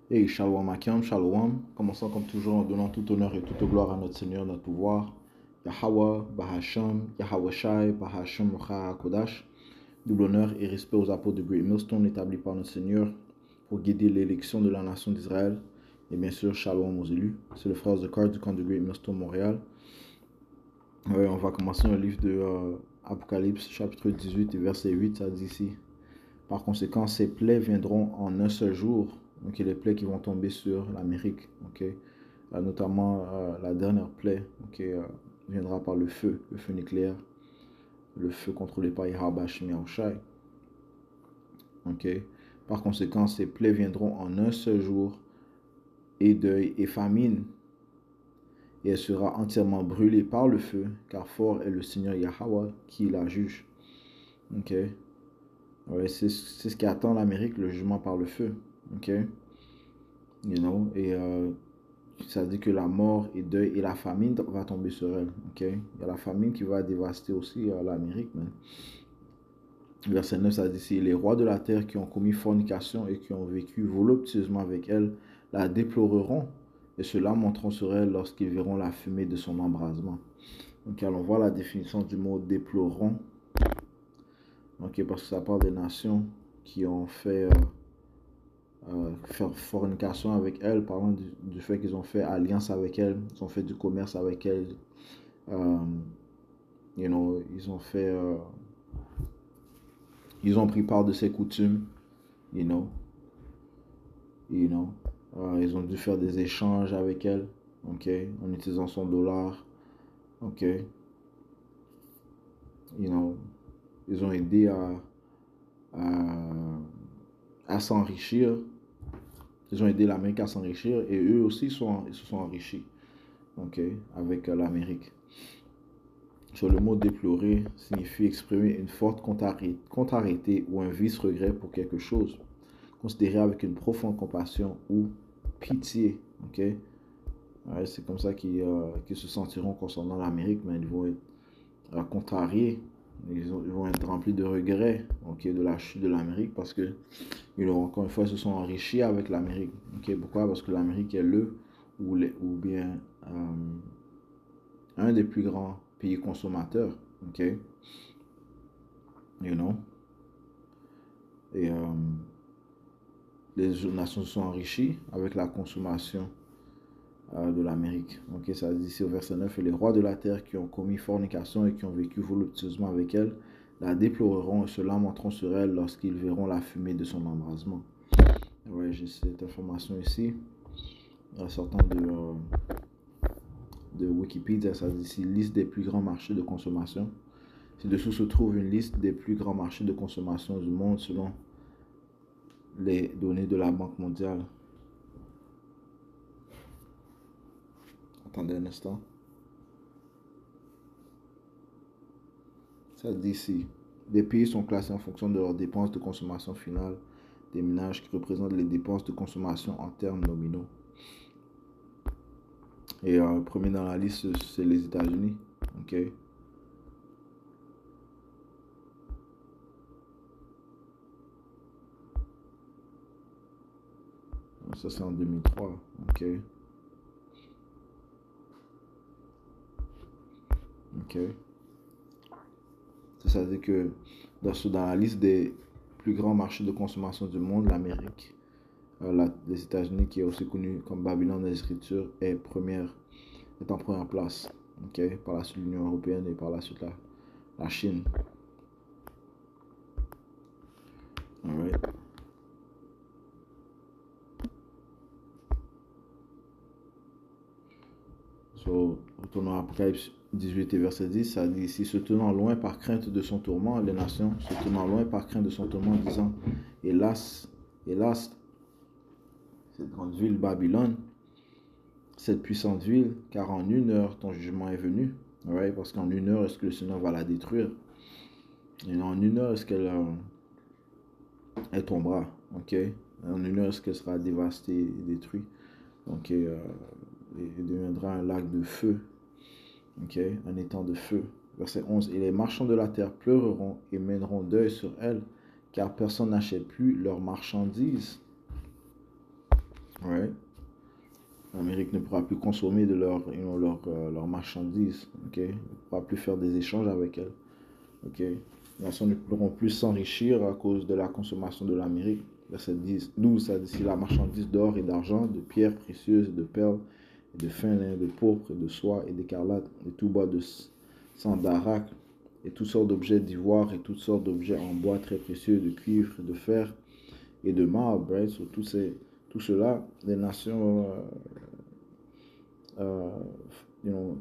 Hey, Shalom Akim, Shalom. Commençons comme toujours en donnant tout honneur et toute gloire à notre Seigneur, notre pouvoir. Yahweh, Bahasham, Yahweh Shai, Bahasham, Rucha Kodash. Double honneur et respect aux apôtres de Great Millstone établis par notre Seigneur pour guider l'élection de la nation d'Israël. Et bien sûr, Shalom aux élus. C'est le frère de Card du camp de Great Millstone Montréal. On va commencer le livre de Apocalypse, chapitre 18 et verset 8. Ça dit ici: par conséquent, ces plaies viendront en un seul jour. Donc, les plaies qui vont tomber sur l'Amérique. Notamment, la dernière plaie viendra par le feu nucléaire, le feu contrôlé par Yahweh Shai. Par conséquent, ces plaies viendront en un seul jour, et deuil et famine. Et elle sera entièrement brûlée par le feu, car fort est le Seigneur Yahweh qui la juge. C'est ce qui attend l'Amérique, le jugement par le feu. Et ça dit que la mort et deuil et la famine va tomber sur elle. Il y a la famine qui va dévaster aussi l'Amérique. Verset 9, ça dit ici: les rois de la terre qui ont commis fornication et qui ont vécu voluptueusement avec elle la déploreront et se lamenteront sur elle lorsqu'ils verront la fumée de son embrasement. Allons voir la définition du mot déploreront. Parce que ça parle des nations qui ont fait faire fornication avec elle, parlant du fait qu'ils ont fait alliance avec elle, ils ont fait du commerce avec elle, ils ont fait, ils ont pris part de ses coutumes, ils ont dû faire des échanges avec elle, en utilisant son dollar, ils ont aidé à s'enrichir. Ils ont aidé l'Amérique à s'enrichir et eux aussi se sont enrichis avec l'Amérique. Sur le mot déplorer signifie exprimer une forte contrariété ou un vice-regret pour quelque chose, considéré avec une profonde compassion ou pitié. C'est comme ça qu'ils se sentiront concernant l'Amérique, mais ils vont être contrariés. Ils vont être remplis de regrets de la chute de l'Amérique parce que encore une fois, ils se sont enrichis avec l'Amérique. Pourquoi? Parce que l'Amérique est ou bien un des plus grands pays consommateurs. Et les nations se sont enrichies avec la consommation de l'Amérique. Ça dit ici au verset 9: et les rois de la terre qui ont commis fornication et qui ont vécu voluptueusement avec elle la déploreront et se lamenteront sur elle lorsqu'ils verront la fumée de son embrasement. J'ai cette information ici, sortant de Wikipédia. Ça dit ici: liste des plus grands marchés de consommation. Ci-dessous se trouve une liste des plus grands marchés de consommation du monde selon les données de la Banque mondiale. Attendez un instant. Ça dit ici: les pays sont classés en fonction de leurs dépenses de consommation finale des ménages qui représentent les dépenses de consommation en termes nominaux. Et le premier dans la liste, c'est les États-Unis. Ça, c'est en 2003. Ça veut dire que dans la liste des plus grands marchés de consommation du monde, l'Amérique, les États-Unis, qui est aussi connu comme Babylone des Écritures, est en première place. Par la suite l'Union européenne et par la suite la Chine. Alright. Retournons à Apocalypse 18 et verset 10, ça dit ici: se tenant loin par crainte de son tourment, les nations se tenant loin par crainte de son tourment, disant: hélas, hélas, cette grande ville Babylone, cette puissante ville, car en une heure ton jugement est venu. Parce qu'en une heure, est-ce que le Seigneur va la détruire? Et en une heure, est-ce qu'elle tombera? En une heure, est-ce qu'elle sera dévastée, détruite? Il deviendra un lac de feu. Un étang de feu. Verset 11: et les marchands de la terre pleureront et mèneront deuil sur elle, car personne n'achète plus leurs marchandises. right? L'Amérique ne pourra plus consommer de leurs marchandises, ok? Ne pourra plus faire des échanges avec elles, ok? Les nations ne pourront plus s'enrichir à cause de la consommation de l'Amérique. Verset 10, 12, ça dit si la marchandise d'or et d'argent, de pierres précieuses, de perles, et de fin lin, de pourpre, de soie et d'écarlate, et tout bois de sang d'arac, et toutes sortes d'objets d'ivoire, et toutes sortes d'objets en bois très précieux, de cuivre, de fer et de marbre, right? So, tout cela, les nations euh, you know,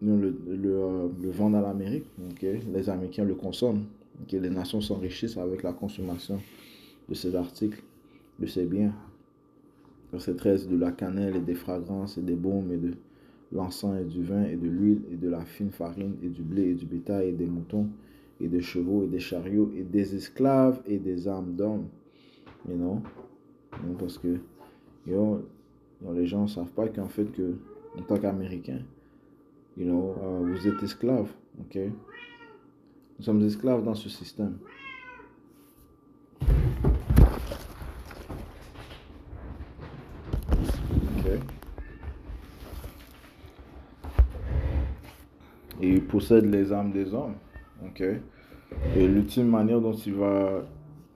le vendent à l'Amérique. Okay? Les Américains le consomment. Okay? Les nations s'enrichissent avec la consommation de ces articles, de ces biens. Verset 13, de la cannelle et des fragrances et des baumes et de l'encens et du vin et de l'huile et de la fine farine et du blé et du bétail et des moutons et des chevaux et des chariots et des esclaves et des âmes d'hommes. You know? Parce que les gens ne savent pas qu'en fait, que, en tant qu'Américains, vous êtes esclaves. Okay? Nous sommes esclaves dans ce système. Okay? Et il possède les âmes des hommes. Okay? Et l'ultime manière dont il va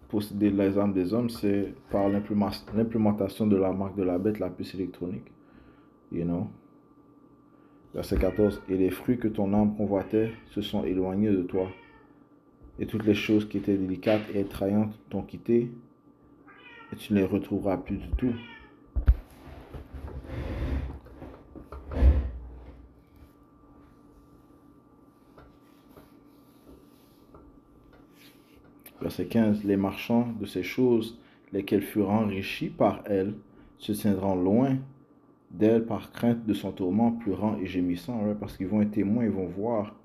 posséder les âmes des hommes, c'est par l'implémentation de la marque de la bête, la puce électronique. You know? Verset 14. Et les fruits que ton âme convoitait se sont éloignés de toi. Et toutes les choses qui étaient délicates et attrayantes t'ont quitté. Et tu ne les retrouveras plus du tout. Verset 15. Les marchands de ces choses, lesquels furent enrichis par elle, se tiendront loin d'elle par crainte de son tourment pleurant et gémissant. Right? Parce qu'ils vont être témoins, ils vont voir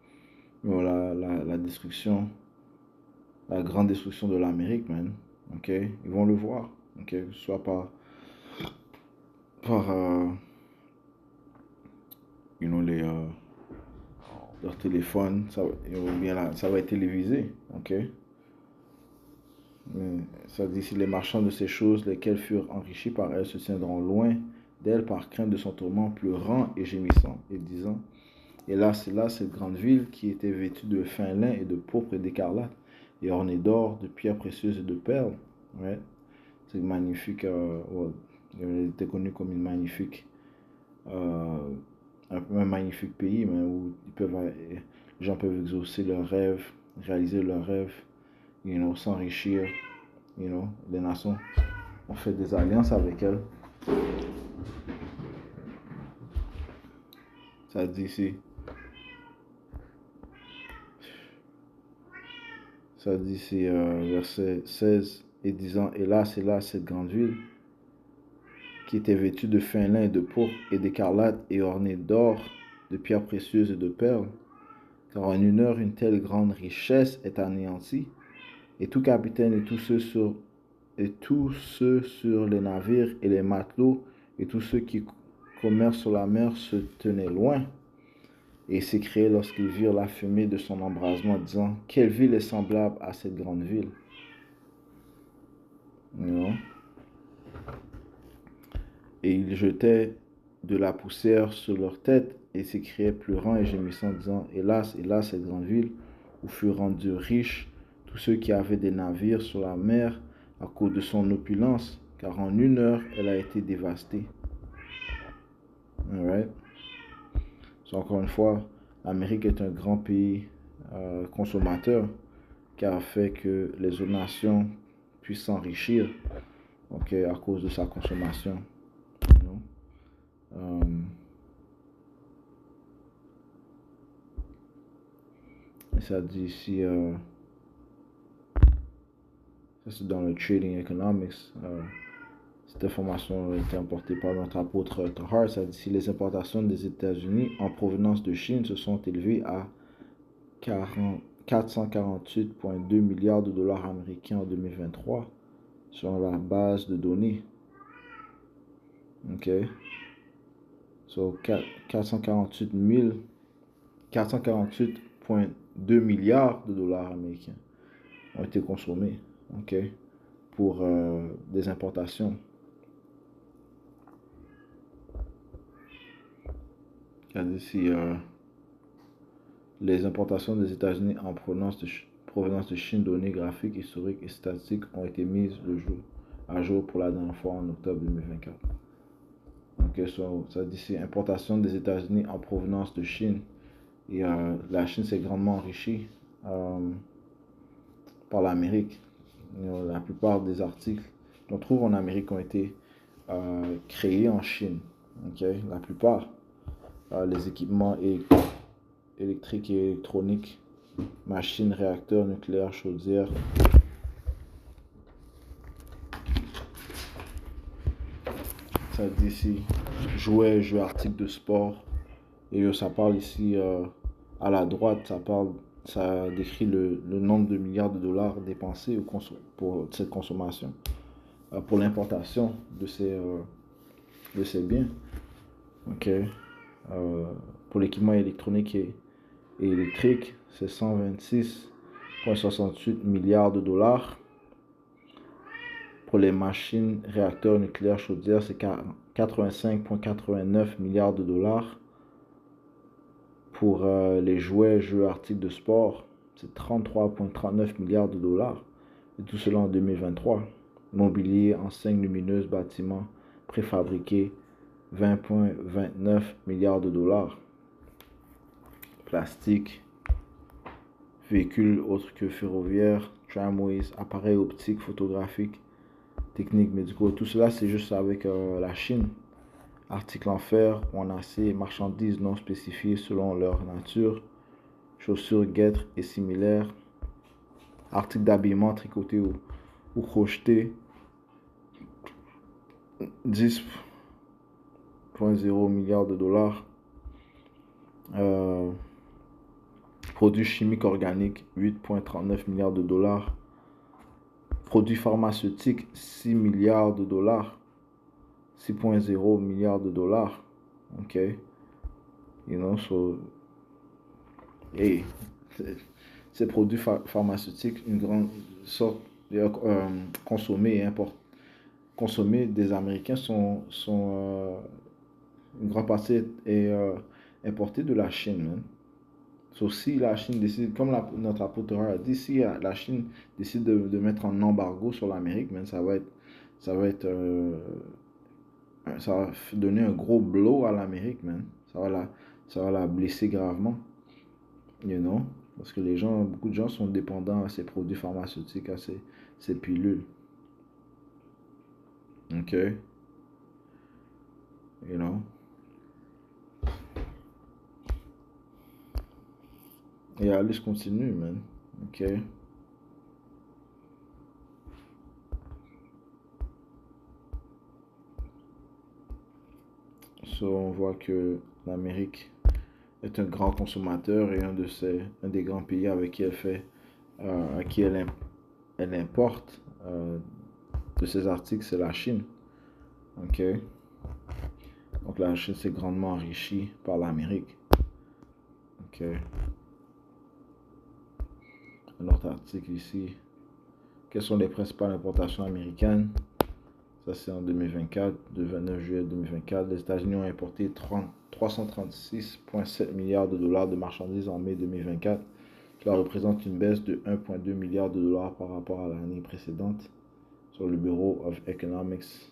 la destruction, la grande destruction de l'Amérique, man. Okay? Ils vont le voir. Okay? Soit par leur téléphone, ça va être télévisé. Okay? Mais ça dit, si les marchands de ces choses, lesquels furent enrichis par elle, se tiendront loin d'elle par crainte de son tourment, pleurant et gémissant, et disant, et là, c'est là cette grande ville qui était vêtue de fin lin et de pourpre et d'écarlate, et ornée d'or, de pierres précieuses et de perles. Ouais. C'est magnifique. Elle était connue comme une magnifique, un magnifique pays, mais où les gens peuvent exaucer leurs rêves, réaliser leurs rêves, s'enrichir. Les nations ont fait des alliances avec elle. Ça dit ici. Ça dit ici, verset 16 et disant, et là, c'est là cette grande ville qui était vêtue de fin lin et de pourpre et d'écarlate et ornée d'or, de pierres précieuses et de perles. Car en une heure, une telle grande richesse est anéantie, et tout capitaine et tous ceux sur les navires et les matelots et tous ceux qui commercent sur la mer se tenaient loin et s'écriaient lorsqu'ils virent la fumée de son embrasement, disant, quelle ville est semblable à cette grande ville? Et ils jetaient de la poussière sur leur tête et s'écriaient pleurant et gémissant, disant, hélas, hélas, cette grande ville où furent rendus riches tous ceux qui avaient des navires sur la mer à cause de son opulence, car en une heure, elle a été dévastée. Alright? So, encore une fois, l'Amérique est un grand pays consommateur qui a fait que les autres nations puissent s'enrichir, à cause de sa consommation. Et ça dit ici, ça c'est dans le Trading Economics. Cette information a été emportée par notre apôtre Tahar. Ça dit ici, les importations des États-Unis en provenance de Chine se sont élevées à 448,2 milliards de dollars américains en 2023 selon la base de données. OK. So 448,2 milliards de dollars américains ont été consommés, OK, pour des importations. Il y a ici les importations des États-Unis en provenance de Chine, données graphiques, historiques et statistiques ont été mises à jour pour la dernière fois en octobre 2024. Donc, ça dit ici importation des États-Unis en provenance de Chine. Et la Chine s'est grandement enrichie par l'Amérique. La plupart des articles qu'on trouve en Amérique ont été créés en Chine. Okay? La plupart, les équipements électriques et électroniques, machines, réacteurs nucléaires, chaudières, ça dit ici jouets, articles de sport. Et ça parle ici à la droite, ça décrit le nombre de milliards de dollars dépensés pour cette consommation, pour l'importation de ces biens. Ok. Pour l'équipement électronique et électrique, c'est 126,68 milliards de dollars. Pour les machines, réacteurs nucléaires, chaudières, c'est 85,89 milliards de dollars. Pour les jouets, jeux, articles de sport, c'est 33,39 milliards de dollars. Et tout cela en 2023. Mobilier, enseignes lumineuses, bâtiments, préfabriqués, 20,29 milliards de dollars. Plastique, véhicules autres que ferroviaires, tramways, appareils optiques, photographiques, techniques médicaux. Tout cela, c'est juste avec la Chine. Articles en fer ou en acier, marchandises non spécifiées selon leur nature, chaussures, guêtres et similaires, articles d'habillement tricotés ou crochetés, 10,0 milliards de dollars. Produits chimiques organiques, 8,39 milliards de dollars. Produits pharmaceutiques, 6 milliards de dollars. 6,0 milliards de dollars. Ok. You know, so. Hey, ces produits pharmaceutiques, une grande sorte consommés des Américains sont une grande partie est importée de la Chine, man. So, si la Chine décide, comme notre apôtre a dit, si la Chine décide de mettre un embargo sur l'Amérique, ça va donner un gros blow à l'Amérique, man. Ça va la blesser gravement, you know, parce que beaucoup de gens sont dépendants à ces produits pharmaceutiques, à ces pilules. Ok, you know. Et la liste continue, man. Ok. So, on voit que l'Amérique est un grand consommateur et un des grands pays avec qui elle importe de ces articles, c'est la Chine. Ok. Donc la Chine s'est grandement enrichie par l'Amérique. Ok. Un autre article ici. Quelles sont les principales importations américaines? Ça, c'est en 2024, le 29 juillet 2024. Les États-Unis ont importé 336,7 milliards de dollars de marchandises en mai 2024. Cela représente une baisse de 1,2 milliard de dollars par rapport à l'année précédente. Sur le Bureau of Economics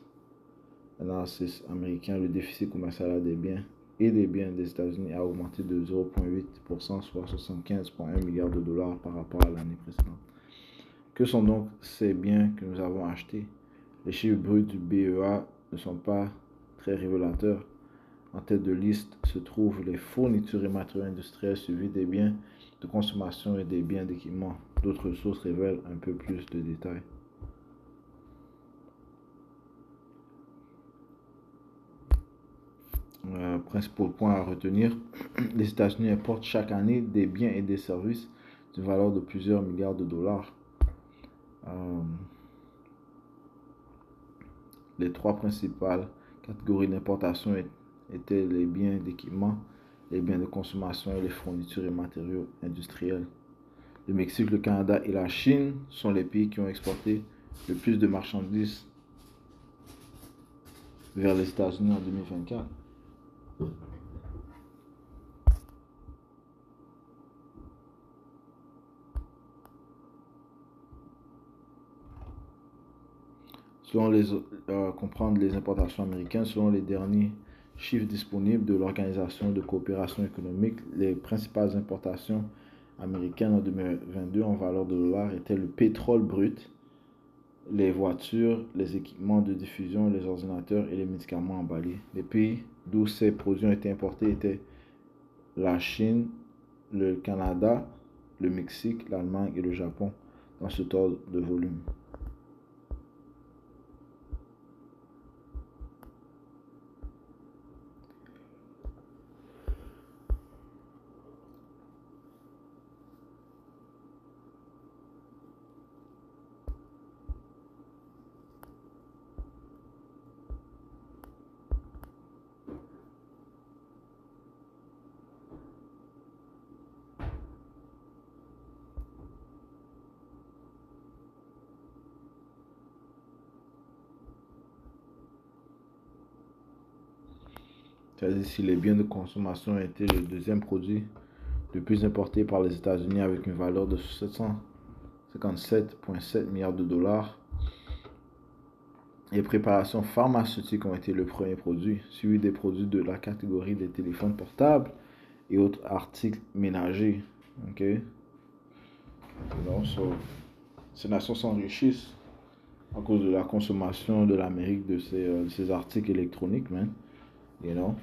Analysis américain, le déficit commercial des biens des États-Unis a augmenté de 0,8%, soit 75,1 milliards de dollars par rapport à l'année précédente. Que sont donc ces biens que nous avons achetés? Les chiffres bruts du BEA ne sont pas très révélateurs. En tête de liste se trouvent les fournitures et matériaux industriels suivis des biens de consommation et des biens d'équipement. D'autres sources révèlent un peu plus de détails. Principaux points à retenir. Les États-Unis importent chaque année des biens et des services d'une valeur de plusieurs milliards de dollars. Les trois principales catégories d'importation étaient les biens d'équipement, les biens de consommation et les fournitures et matériaux industriels. Le Mexique, le Canada et la Chine sont les pays qui ont exporté le plus de marchandises vers les États-Unis en 2024. comprendre les importations américaines, selon les derniers chiffres disponibles de l'Organisation de coopération économique, les principales importations américaines en 2022 en valeur de dollars étaient le pétrole brut, les voitures, les équipements de diffusion, les ordinateurs et les médicaments emballés. Les pays d'où ces produits ont été importés étaient la Chine, le Canada, le Mexique, l'Allemagne et le Japon, dans ce ordre de volume. C'est-à-dire si les biens de consommation étaient le deuxième produit le plus importé par les États-Unis avec une valeur de 757,7 milliards de dollars. Les préparations pharmaceutiques ont été le premier produit, suivi des produits de la catégorie des téléphones portables et autres articles ménagers. Okay? Ces nations s'enrichissent à cause de la consommation de l'Amérique de ces articles électroniques, man. You know?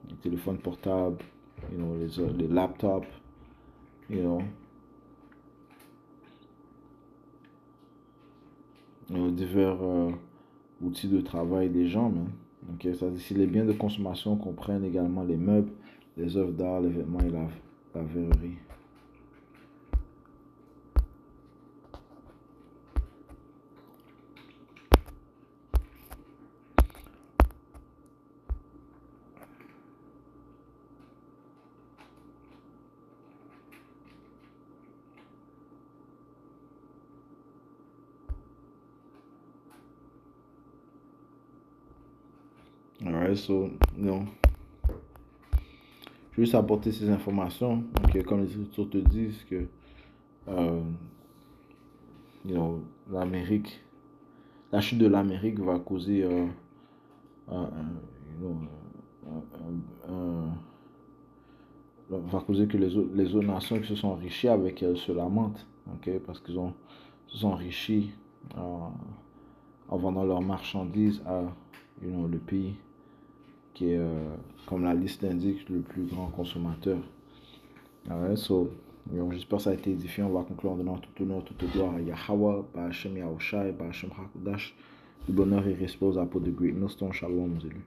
Les téléphones portables, les laptops, divers outils de travail des gens, man. Okay? C'est-à-dire si les biens de consommation comprennent également les meubles, les œuvres d'art, les vêtements et la verrerie. Alright, so, non. Je veux juste apporter ces informations. Okay, comme les études te disent que l'Amérique, la chute de l'Amérique va causer va causer que les autres nations qui se sont enrichies avec elles se lamentent, okay, parce qu'ils se sont enrichis en vendant leurs marchandises à le pays qui est, comme la liste l'indique, le plus grand consommateur. Alright, so, j'espère que ça a été édifiant. On va conclure en donnant tout honneur, toute gloire à Yahweh, Ba'Hashem Yahushai, Ba'Hashem Hakudash, tout bonheur et respect aux apôtres de Great Millstone. Shalom, mes élus.